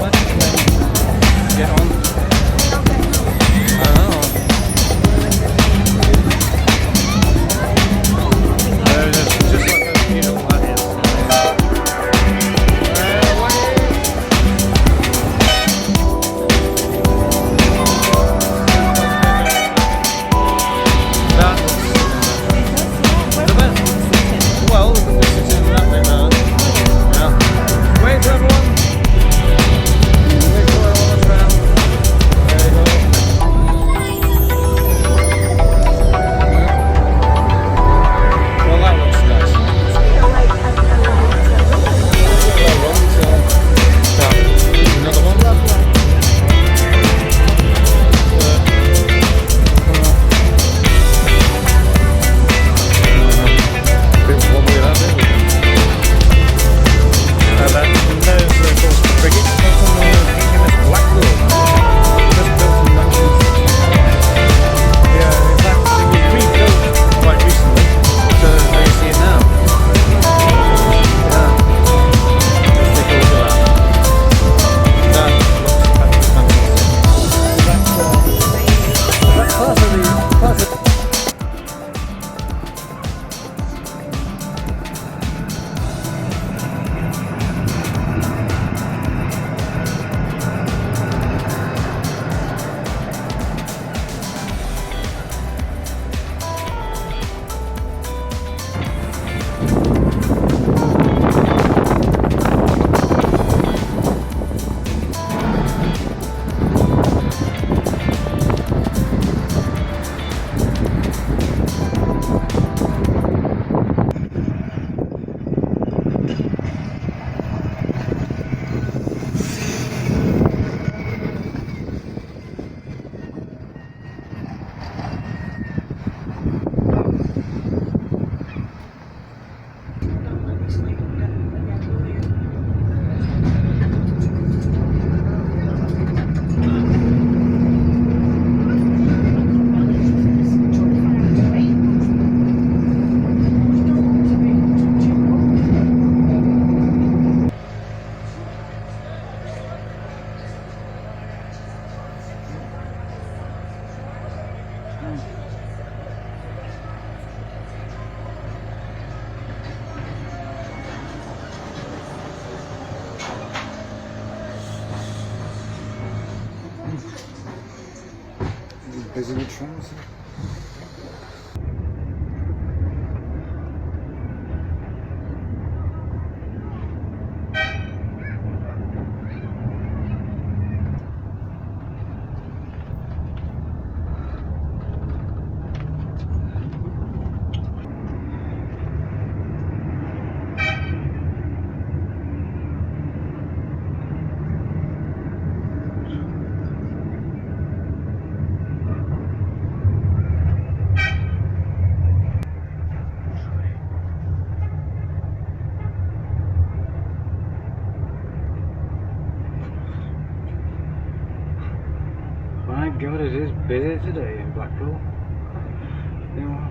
much and then get on. I don't know. Just like those beautiful ideas. Well, this is in that way now. Yeah. Wait for everyone. Wait for everyone around. There you go. Well, that looks nice. Another one. There's of course the frigate Blackpool, just built in 1965. Yeah, in fact it was rebuilt quite recently, so there you see it now. Yeah, let's take a look at that. That looks absolutely fantastic. That's part of the busy with trams. My God, it is busy today in Blackpool. Yeah.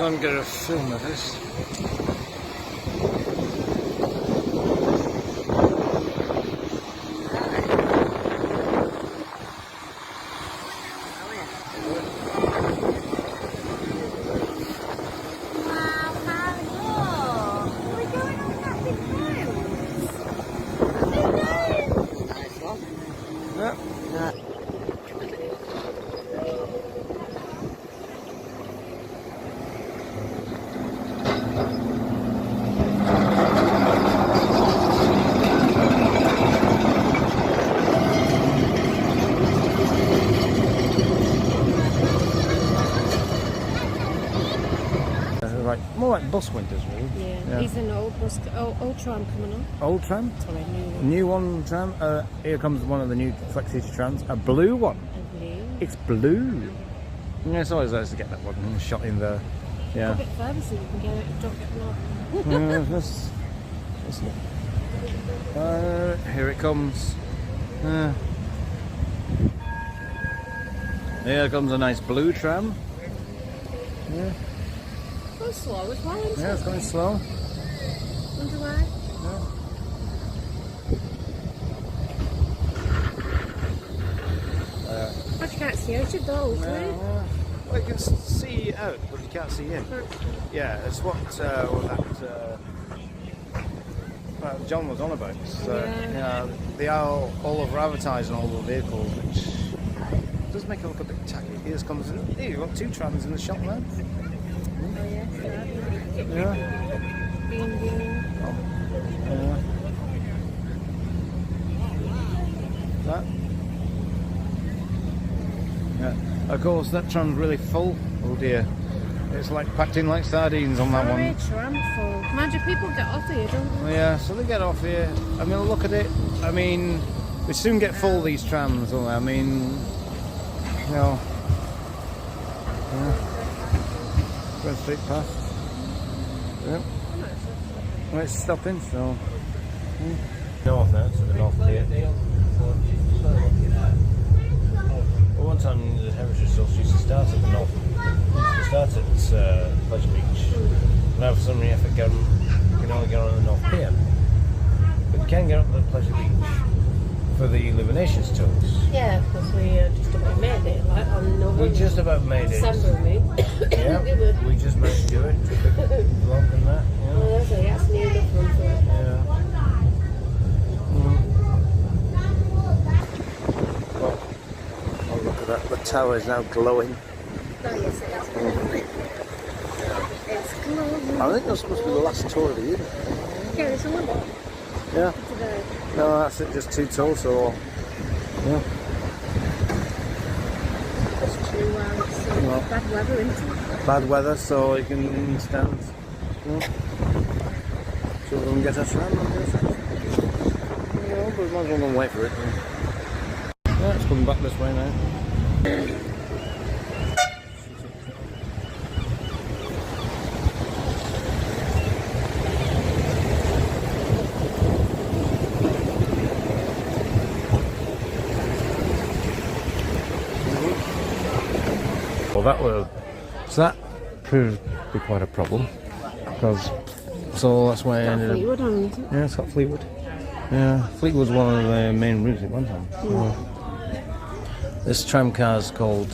So I'm going to film of this. More like bus windows, really. Yeah. He's an old bus, old tram coming on. Old tram? Sorry, new one. New one tram. Here comes one of the new flexi trams. A blue one. A blue. It's blue. Yeah, it's always nice to get that one shot in there. Yeah. A bit further so you can get it. Don't get lost. Here it comes. Here comes a nice blue tram. Yeah. Going slow as well, isn't it? Yeah, it's going slow. Wonder why? But you can't see out of those, right? Well, you can see out, but you can't see in. Yeah, it's what John was on about. So, yeah, they are all over advertising all the vehicles, which does make it look a bit tacky. Here comes. Here, you've got two trams in the shop now. Yeah. That. Yeah. Of course, that tram's really full. Oh dear. It's like packed in like sardines on that one. Tram full. Mind you, people get off here, don't they? Yeah, so they get off here. I mean, look at it. I mean, we soon get full these trams. I mean, you know. Yeah. Going straight past. Yep. Well, it's stopping, so. North now, to the north here. Well, one time the Heritage Source used to start at the north. Used to start at Pleasure Beach. Now, for some reason, you can only get on the North Pier. But you can get up to the Pleasure Beach for the Illuminations tours. Yeah, because we just about made it, like on November. We just about made it. December, we. Yeah, we just managed to do it. Took a bit long than that. Yeah. Oh, that's near enough for it. Yeah. Well, oh, look at that. The tower is now glowing. Oh, yes, it is. It's glowing. I think that's supposed to be the last tour of the year. Yeah, there's another. Yeah. No, that's it. Just two tours, so. Yeah. It's too bad weather, isn't it? Bad weather, so you can stand. Yeah. So we can get us around. Yeah, but we might as well go and wait for it. Yeah, it's coming back this way now. Well, that proved to be quite a problem because that's why I ended up. Fleetwood on, isn't it? Yeah, it's got Fleetwood. Yeah, Fleetwood's one of the main routes at one time. This tram car is called.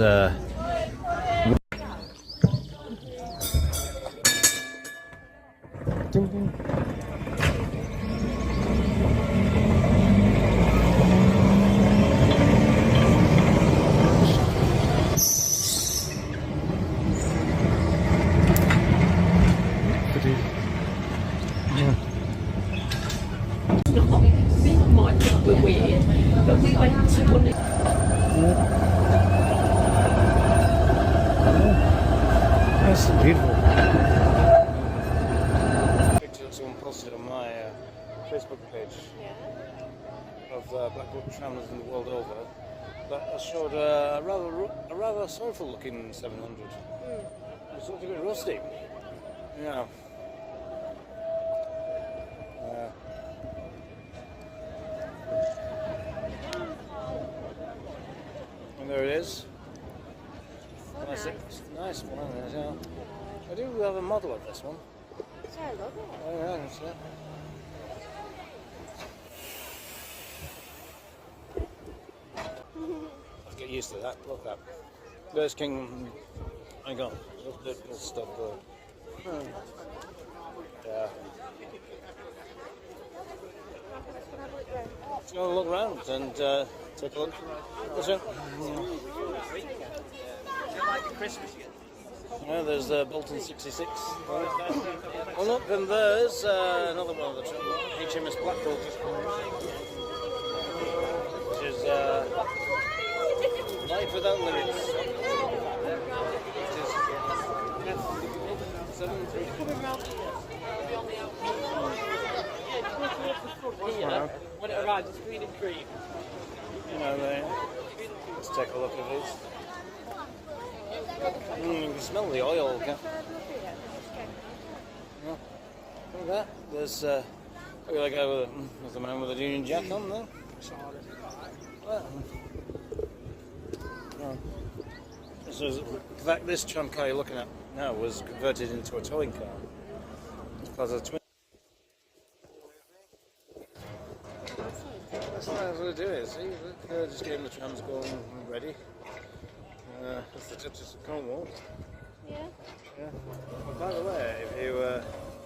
Ding, ding. That's beautiful. Picture that someone posted on my Facebook page of Blackpool trams in the world over that showed a rather sorrowful looking 700. It's looking a bit rusty. Yeah. And there it is. Nice one, yeah. I do have a model of this one. So I love it. Oh yeah, that's it. I'll get used to that. Look at that. There's King. I got little stuff there. Yeah. Just gonna look around and take a look. That's it. Yeah, there's Bolton 66. Oh look, and there's another one of the HMS Blackpool, which is Life Without Limits. Which is When it arrives, it's green and cream. You know, let's take a look at these. You can smell the oil. Yeah. Look at that. There's look at that guy with the man with the Union Jack on there. So, in fact, this tram car you're looking at now was converted into a towing car. It's part of the twin. That's what they do is. See, look, just getting the trams going and ready. That's the Duchess of Cornwall. Yeah. Yeah. Well, by the way, if you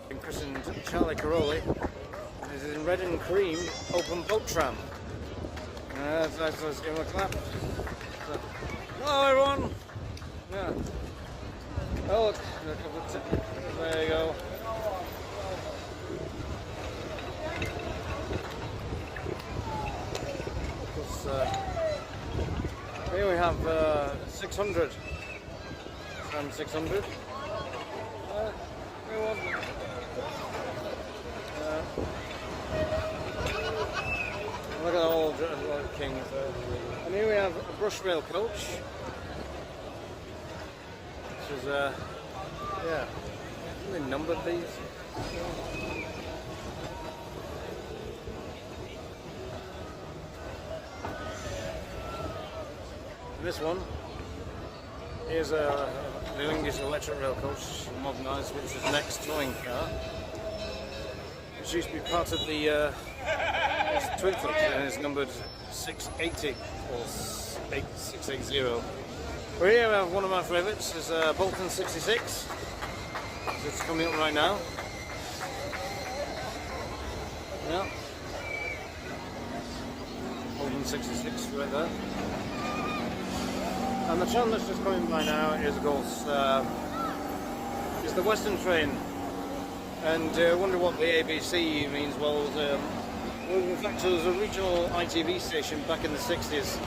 been christened Charlie Caroli, this is in red and cream open boat tram. Let's give him a clap. So, hello everyone. Yeah. Oh, look, there you go. Here we have 600. Tram 600. Where was it? Look at the old Kings there. And here we have a brush rail coach. Which is, yeah. Have they numbered these? This one is a English electric rail coach, modernised, which is next towing car. It used to be part of the twin foot and is numbered 680 or 680. Well, here we have one of my favourites, is Bolton 66. It's coming up right now. Yeah. Bolton 66 right there. And the tram that's just coming by now is, of course, is the Western train. And I wonder what the ABC means. Well, in fact, there was a regional ITV station back in the 60s,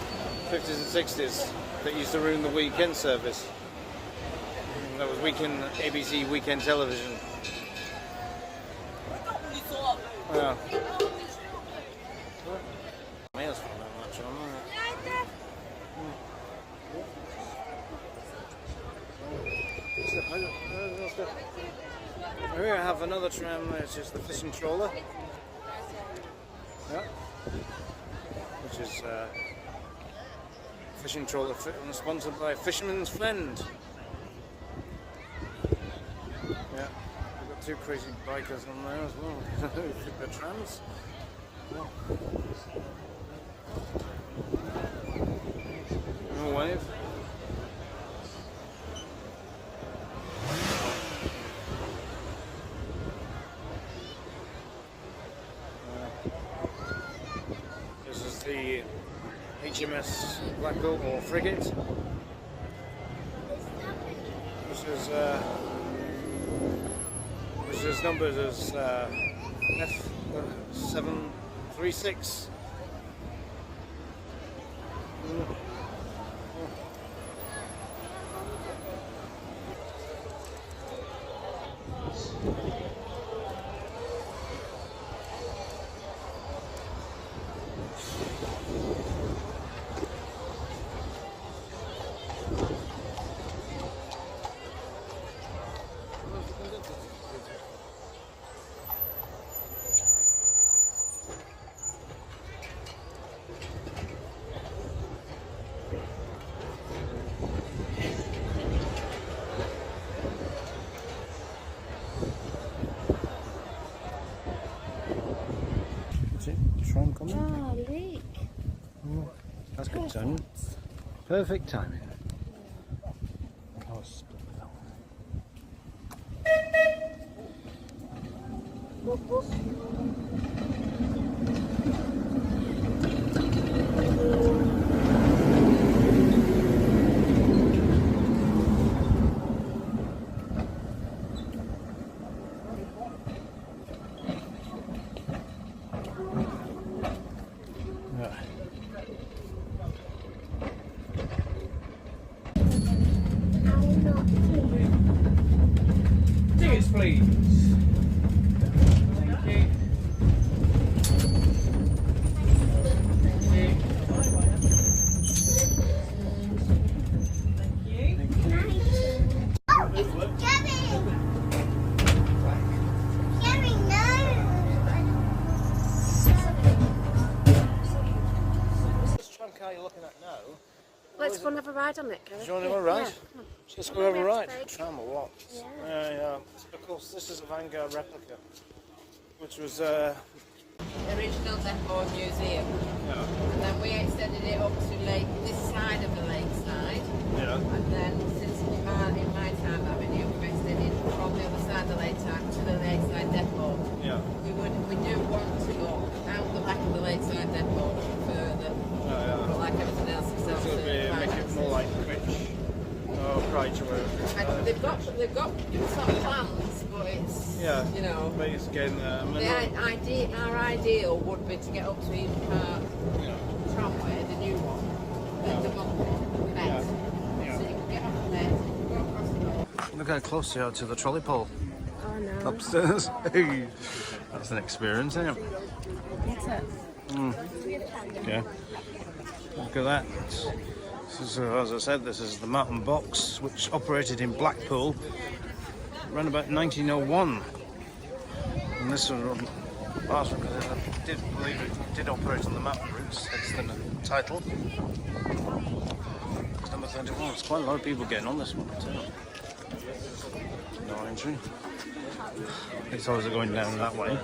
50s and 60s that used to ruin the weekend service. And that was ABC Weekend Television. Yeah. Miles from that much on, isn't it? Here I have another tram, which is the fishing trawler. Yeah. Which is fishing trawler sponsored by Fisherman's Friend. Yeah. We've got two crazy bikers on there as well. The trams. Yeah. No wave. This is the HMS Blackpool or frigate, which is numbered as F736. Oh, leak. Oh, that's good timing. Perfect timing. Oh, split that one. Tickets, please. Thank you. This tram car you're looking at now. Let's go and have a ride on it, Gary. Do you want to have a ride? Yeah. Let's go have a ride. Right. Tram or what? Yeah. Yeah. Of course, this is a Vanguard replica, which was Original depot museum, yeah, and then we extended it up to this side of the lakeside, yeah, and then since in my time avenue we've extended from the other side of the lakeside to the lakeside depot. yeah. We do want to go out the back of the lakeside depot further, but like everything else it's So it'd be make it more like Crichton or Crichton. and they've got some plans, but it's you know. But it's again, Our ideal would be to get up to Heaton Park tramway, the new one, the one met. So you can get off there, go across the road. Look how close they are to the trolley pole Oh, no. upstairs. Hey, that's an experience, isn't it? Yeah. Look at that. This is, as I said, this is the Martion Box, which operated in Blackpool around about 1901. And this was last one because I did believe it did operate on the mountain routes. That's the title. It's number 31. There's quite a lot of people getting on this one too. No entry. It's always going down that way.